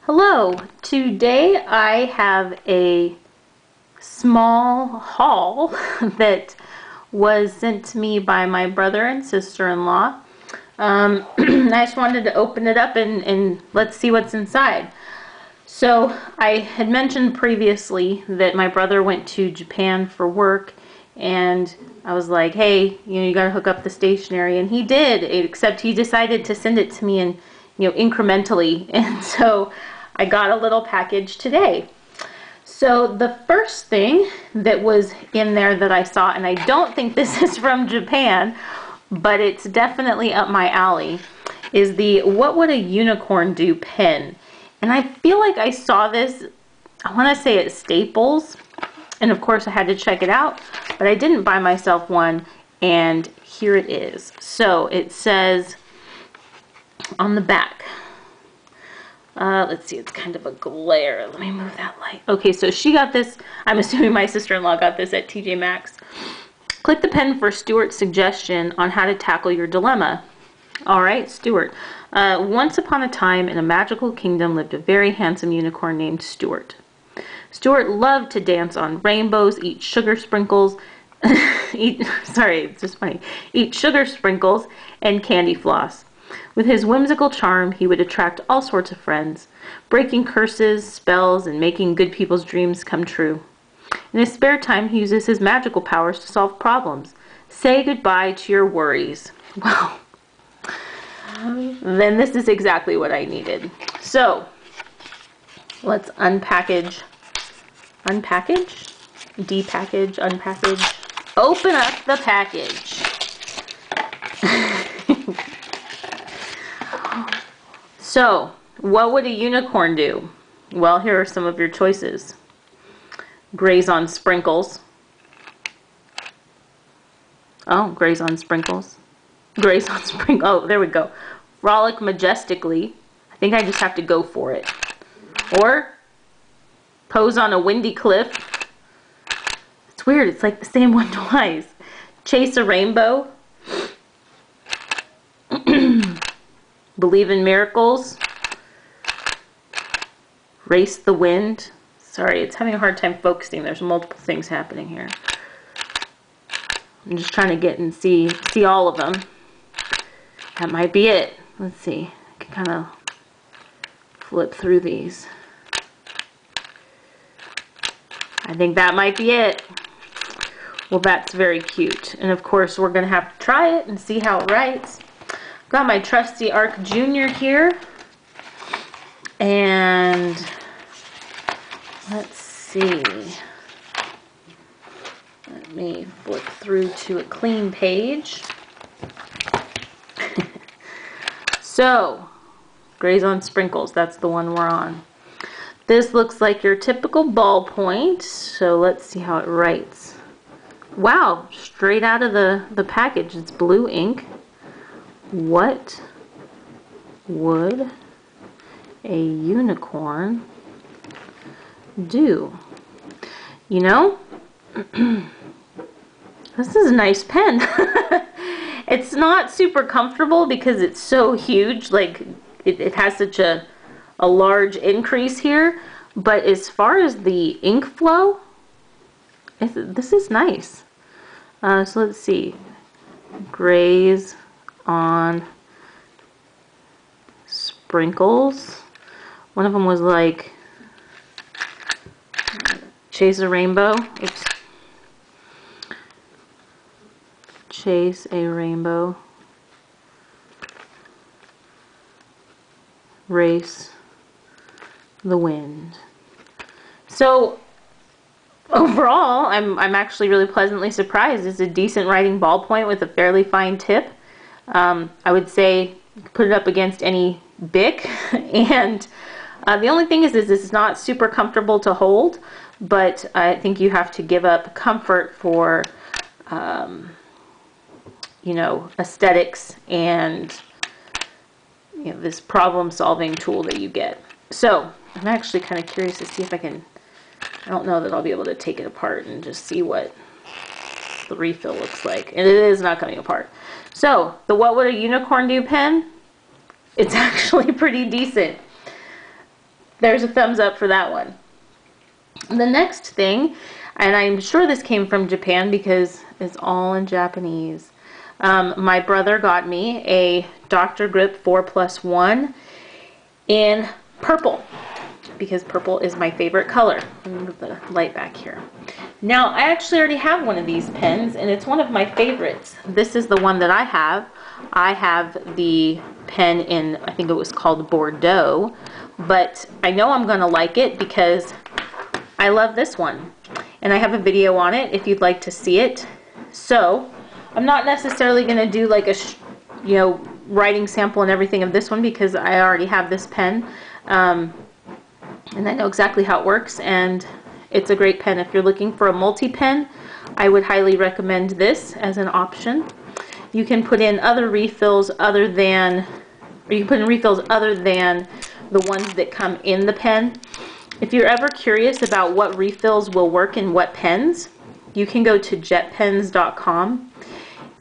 Hello, today I have a small haul that was sent to me by my brother and sister-in-law. I just wanted to open it up and let's see what's inside. So I had mentioned previously that my brother went to Japan for work, and I was like, hey, you gotta hook up the stationery, and he did, except he decided to send it to me in, incrementally, and so I got a little package today. So the first thing that was in there that I saw, and I don't think this is from Japan, but it's definitely up my alley, is the What Would a Unicorn Do pen. And I feel like I saw this, I want to say at Staples, and of course I had to check it out, but I didn't buy myself one, and here it is. So it says on the back, let's see, it's kind of a glare. Let me move that light. Okay, so she got this, I'm assuming my sister-in-law got this at TJ Maxx. Click the pen for Stuart's suggestion on how to tackle your dilemma. All right, Stuart. Once upon a time in a magical kingdom lived a very handsome unicorn named Stuart. Stuart loved to dance on rainbows, eat sugar sprinkles, it's just funny, eat sugar sprinkles and candy floss. With his whimsical charm, he would attract all sorts of friends, breaking curses, spells, and making good people's dreams come true. In his spare time, he uses his magical powers to solve problems. Say goodbye to your worries. Well, then this is exactly what I needed. So, let's depackage, unpackage, open up the package. So, what would a unicorn do? Well, here are some of your choices. Graze on sprinkles. Oh, graze on sprinkles. Graze on sprinkles. Oh, there we go. Frolic majestically. I think I just have to go for it. Or pose on a windy cliff. It's weird. It's like the same one twice. Chase a rainbow. Believe in miracles. Race the wind. Sorry, it's having a hard time focusing. There's multiple things happening here. I'm just trying to get and see all of them. That might be it. Let's see. I can kind of flip through these. I think that might be it. Well, that's very cute. And of course, we're going to have to try it and see how it writes. Got my trusty ARC Junior here. And let's see. Let me flip through to a clean page. So, graze on sprinkles, that's the one we're on. This looks like your typical ballpoint, so let's see how it writes. Wow, straight out of the package, it's blue ink. What would a unicorn do? You know, this is a nice pen. It's not super comfortable because it's so huge, like it has such a large increase here, but as far as the ink flow, this is nice. So let's see. Graze on sprinkles. One of them was like chase a rainbow. Oops. Chase a rainbow. Race the wind. So overall, I'm actually really pleasantly surprised. It's a decent writing ballpoint with a fairly fine tip. I would say put it up against any Bic, and the only thing is it's not super comfortable to hold, but I think you have to give up comfort for you know, aesthetics and this problem-solving tool that you get. So I'm actually kind of curious to see if I don't know that I'll be able to take it apart and just see what the refill looks like. And it is not coming apart. So the What Would a Unicorn Do pen, it's actually pretty decent. There's a thumbs up for that one. The next thing, and I'm sure this came from Japan because it's all in Japanese. My brother got me a Dr. Grip 4+1 in purple because purple is my favorite color. Let me move the light back here. Now, I actually already have one of these pens, and it's one of my favorites. This is the one that I have. I have the pen in, I think it was called Bordeaux, but I know I'm going to like it because I love this one. And I have a video on it if you'd like to see it. So, I'm not necessarily going to do like a, writing sample and everything of this one because I already have this pen. And I know exactly how it works, and it's a great pen. If you're looking for a multi-pen, I would highly recommend this as an option. You can put in other refills other than the ones that come in the pen. If you're ever curious about what refills will work in what pens, you can go to jetpens.com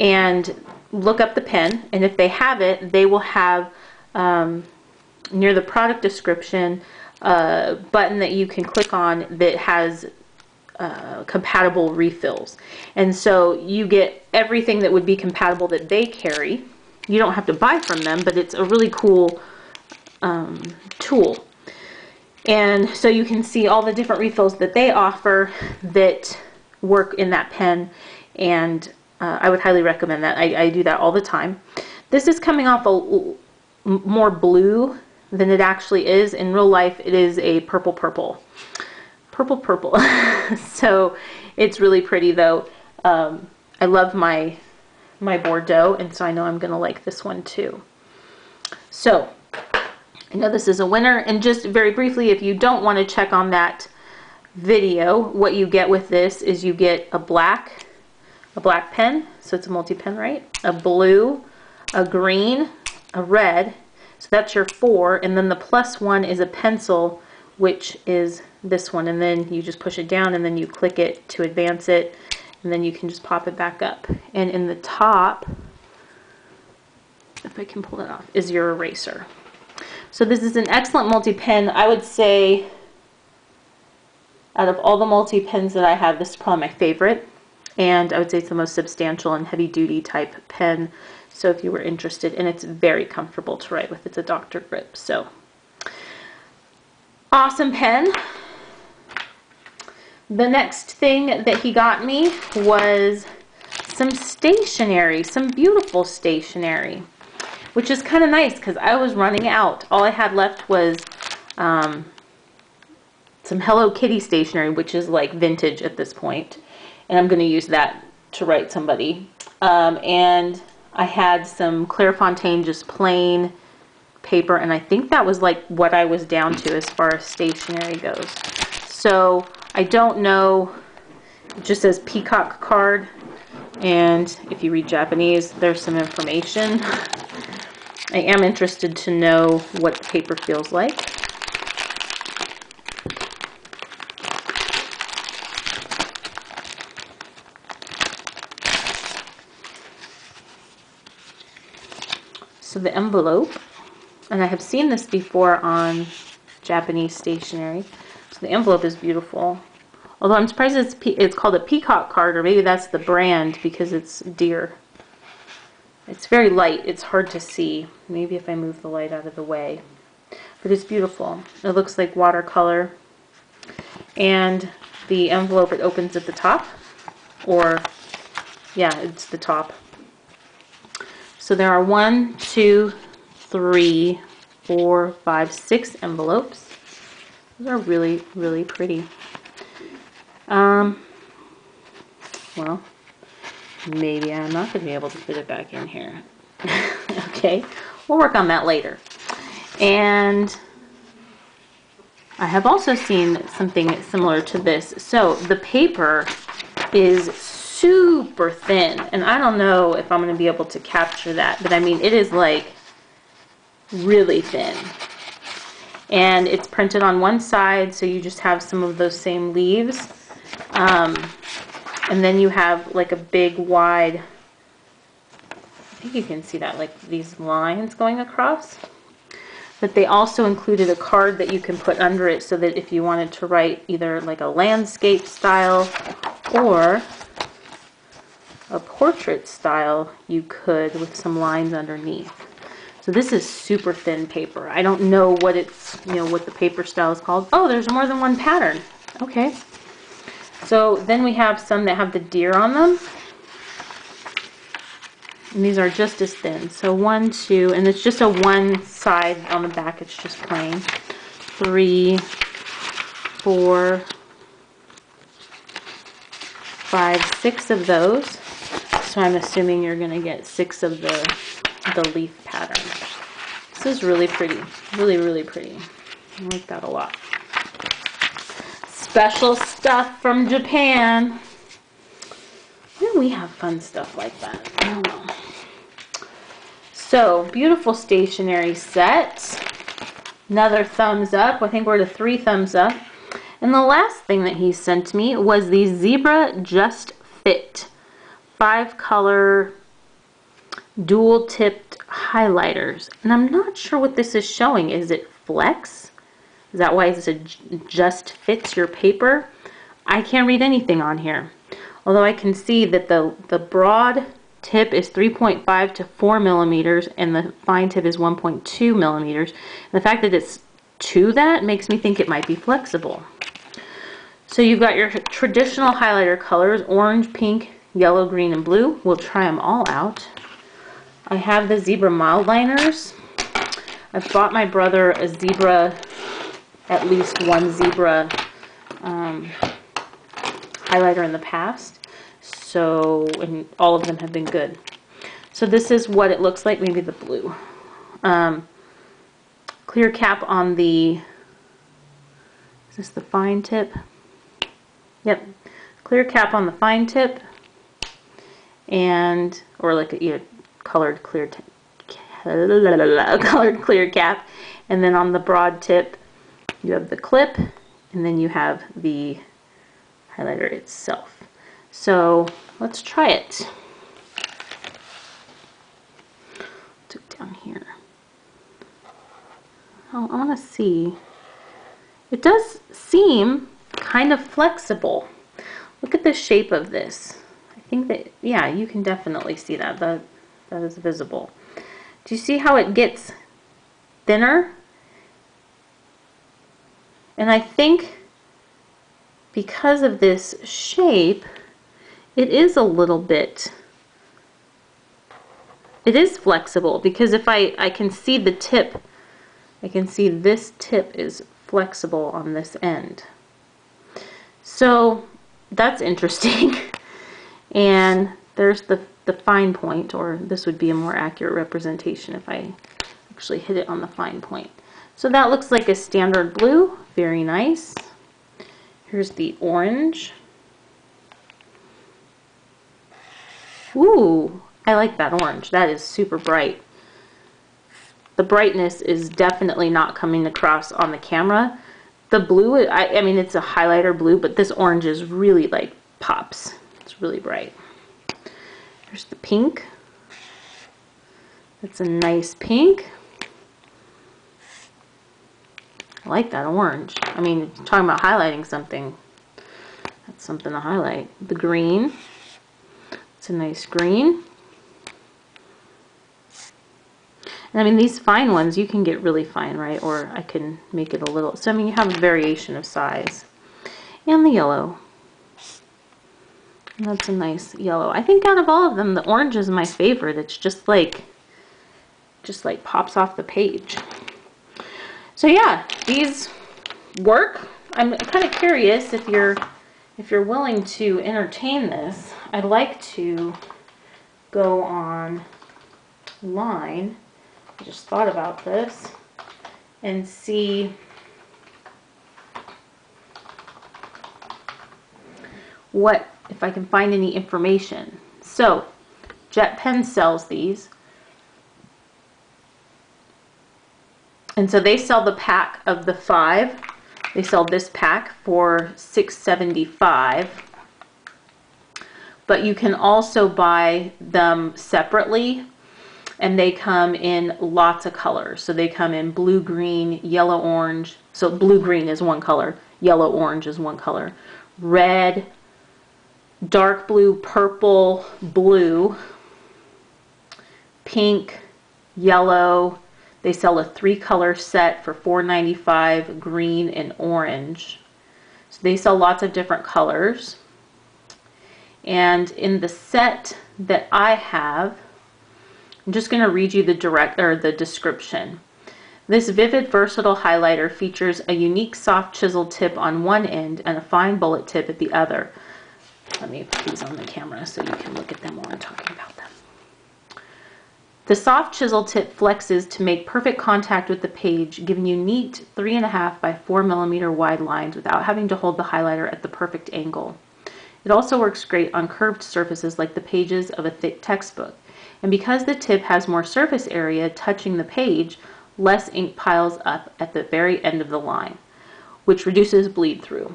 and look up the pen, and if they have it, they will have near the product description a button that you can click on that has compatible refills. And so you get everything that would be compatible that they carry. You don't have to buy from them, but it's a really cool tool. And so you can see all the different refills that they offer that work in that pen, and I would highly recommend that. I do that all the time. This is coming off a more blue than it actually is. In real life, it is a purple. So it's really pretty though. I love my Bordeaux, and so I know I'm gonna like this one too. So I know this is a winner, and just very briefly, if you don't want to check on that video, what you get with this is you get a black pen, so it's a multi-pen, right? A blue, a green, a red, so that's your 4, and then the +1 is a pencil, which is this one, and then you just push it down and then you click it to advance it, and then you can just pop it back up. And in the top, if I can pull it off, is your eraser. So this is an excellent multi-pen. I would say out of all the multi-pens that I have, this is probably my favorite, and I would say it's the most substantial and heavy-duty type pen. So if you were interested, and it's very comfortable to write with. It's a Dr. Grip. So awesome pen. The next thing that he got me was some stationery, some beautiful stationery, which is kind of nice because I was running out. All I had left was some Hello Kitty stationery, which is like vintage at this point, and I'm going to use that to write somebody. And I had some Clairefontaine just plain paper, and I think that was like what I was down to as far as stationery goes. So I don't know, it just says peacock card, and if you read Japanese, there's some information. I am interested to know what the paper feels like. So the envelope, and I have seen this before on Japanese stationery. So the envelope is beautiful. Although I'm surprised it's called a peacock card, or maybe that's the brand because it's deer. It's very light. It's hard to see. Maybe if I move the light out of the way. But it's beautiful. It looks like watercolor. And the envelope, it opens at the top. Or, yeah, it's the top. So there are 1, 2, 3, 4, 5, 6 envelopes. Those are really, really pretty. Well, maybe I'm not going to be able to fit it back in here. Okay, we'll work on that later. And I have also seen something similar to this. So the paper is super thin, and I don't know if I'm going to be able to capture that, but I mean, it is like really thin. And it's printed on one side, so you just have some of those same leaves. And then you have like a big wide, I think you can see that, like these lines going across. But they also included a card that you can put under it so that if you wanted to write either like a landscape style or a portrait style, you could with some lines underneath. So this is super thin paper. I don't know what it's, what the paper style is called. Oh, there's more than one pattern. Okay. So then we have some that have the deer on them. And these are just as thin. So 1, 2, and it's just a one side on the back. It's just plain. 3, 4, 5, 6 of those. So I'm assuming you're going to get 6 of the leaf pattern. This is really pretty. Really, really pretty. I like that a lot. Special stuff from Japan. Why do we have fun stuff like that? I don't know. So, beautiful stationery set. Another thumbs up. I think we're to 3 thumbs up. And the last thing that he sent me was the Zebra Just Fit 5-color dual-tipped highlighters. And I'm not sure what this is showing. Is it flex? Is that why it just fits your paper? I can't read anything on here. Although I can see that the broad tip is 3.5 to 4 millimeters and the fine tip is 1.2 millimeters. And the fact that it's to that makes me think it might be flexible. So you've got your traditional highlighter colors, orange, pink, yellow, green, and blue. We'll try them all out. I have the Zebra mild liners. I've bought my brother a zebra, at least one zebra highlighter in the past. So, and all of them have been good. So this is what it looks like, maybe the blue. Clear cap on the, is this the fine tip? Yep, clear cap on the fine tip, and, or like a colored clear cap, and then on the broad tip you have the clip, and then you have the highlighter itself. So let's try it. Took down here. Oh, I want to see. It does seem kind of flexible. Look at the shape of this. I think that, yeah, you can definitely see that. That is visible. Do you see how it gets thinner? And I think because of this shape, it is a little bit, it is flexible, because if I can see the tip, I can see this tip is flexible on this end. So that's interesting. And there's the fine point, or this would be a more accurate representation if I actually hit it on the fine point. So that looks like a standard blue, very nice. Here's the orange. Ooh, I like that orange. That is super bright. The brightness is definitely not coming across on the camera. The blue, I mean, it's a highlighter blue, but this orange is really like pops. It's really bright. Here's the pink. It's a nice pink. I like that orange. I mean, talking about highlighting something, that's something to highlight. The green. It's a nice green. And I mean, these fine ones, you can get really fine, right? Or I can make it a little, so I mean, you have a variation of size. And the yellow. And that's a nice yellow. I think out of all of them, the orange is my favorite. It's just like pops off the page. So yeah, these work. I'm kind of curious if you're willing to entertain this. I'd like to go online. I just thought about this and see what, if I can find any information. So JetPen sells these, and so they sell the pack of the 5. They sell this pack for $6.75, but you can also buy them separately. and they come in lots of colors. So they come in blue, green, yellow, orange. So blue, green is one color, yellow, orange is one color, red, dark blue, purple, blue, pink, yellow. They sell a 3-color set for $4.95, green and orange. So they sell lots of different colors. And in the set that I have, I'm just going to read you the description. This vivid, versatile highlighter features a unique soft chisel tip on one end and a fine bullet tip at the other. Let me put these on the camera so you can look at them while I'm talking about them. The soft chisel tip flexes to make perfect contact with the page, giving you neat 3.5 by 4 millimeter wide lines without having to hold the highlighter at the perfect angle. It also works great on curved surfaces like the pages of a thick textbook. And because the tip has more surface area touching the page, less ink piles up at the very end of the line, which reduces bleed through.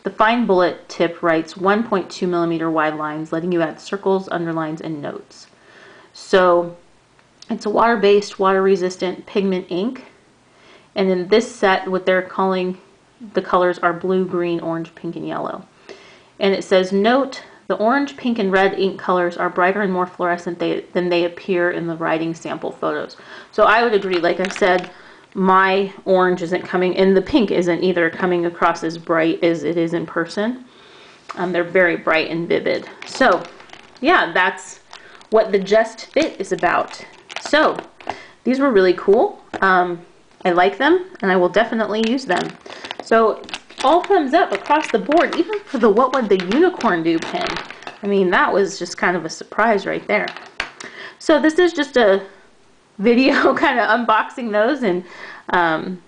The fine bullet tip writes 1.2 millimeter wide lines, letting you add circles, underlines, and notes. So it's a water-based, water-resistant pigment ink. And in this set, what they're calling the colors are blue, green, orange, pink, and yellow. And it says, note, the orange, pink, and red ink colors are brighter and more fluorescent than they appear in the writing sample photos. So I would agree, like I said, my orange isn't coming, and the pink isn't either coming across as bright as it is in person. They're very bright and vivid. So yeah, that's what the Just Fit is about. So these were really cool. I like them, and I will definitely use them. So all thumbs up across the board, even for the What Would the Unicorn Do pen. I mean, that was just kind of a surprise right there. So this is just a video kind of unboxing those and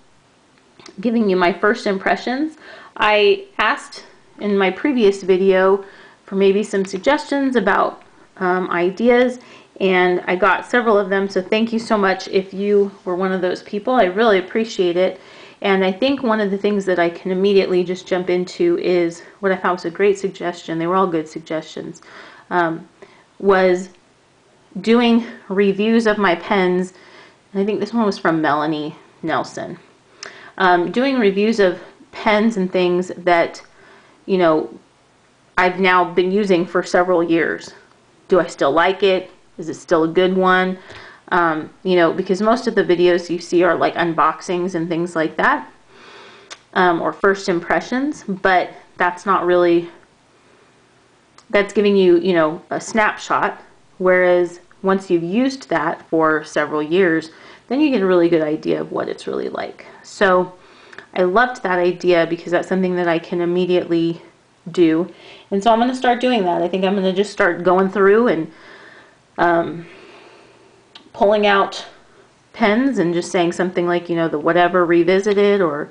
giving you my first impressions. I asked in my previous video for maybe some suggestions about ideas, and I got several of them, so thank you so much if you were one of those people. I really appreciate it. And I think one of the things that I can immediately just jump into is what I thought was a great suggestion. They were all good suggestions. Was doing reviews of my pens. And I think this one was from Melanie Nelson. Doing reviews of pens and things that, you know, I've now been using for several years. Do I still like it? Is it still a good one? You know, because most of the videos you see are like unboxings and things like that, or first impressions, but that's not really, that's giving you, you know, a snapshot, whereas once you've used that for several years, then you get a really good idea of what it's really like. So I loved that idea because that's something that I can immediately do, and so I'm going to start doing that. I think I'm going to just start going through and pulling out pens and just saying something like, you know, the whatever revisited or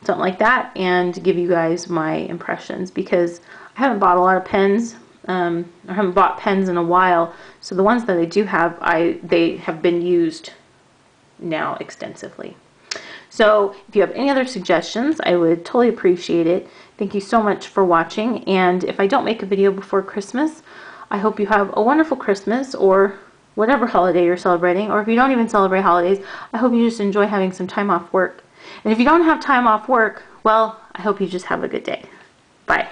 something like that, and give you guys my impressions, because I haven't bought a lot of pens. I haven't bought pens in a while, so the ones that I do have, they have been used now extensively. So if you have any other suggestions, I would totally appreciate it. Thank you so much for watching, and if I don't make a video before Christmas, I hope you have a wonderful Christmas, or whatever holiday you're celebrating, or if you don't even celebrate holidays, I hope you just enjoy having some time off work. And if you don't have time off work, well, I hope you just have a good day. Bye.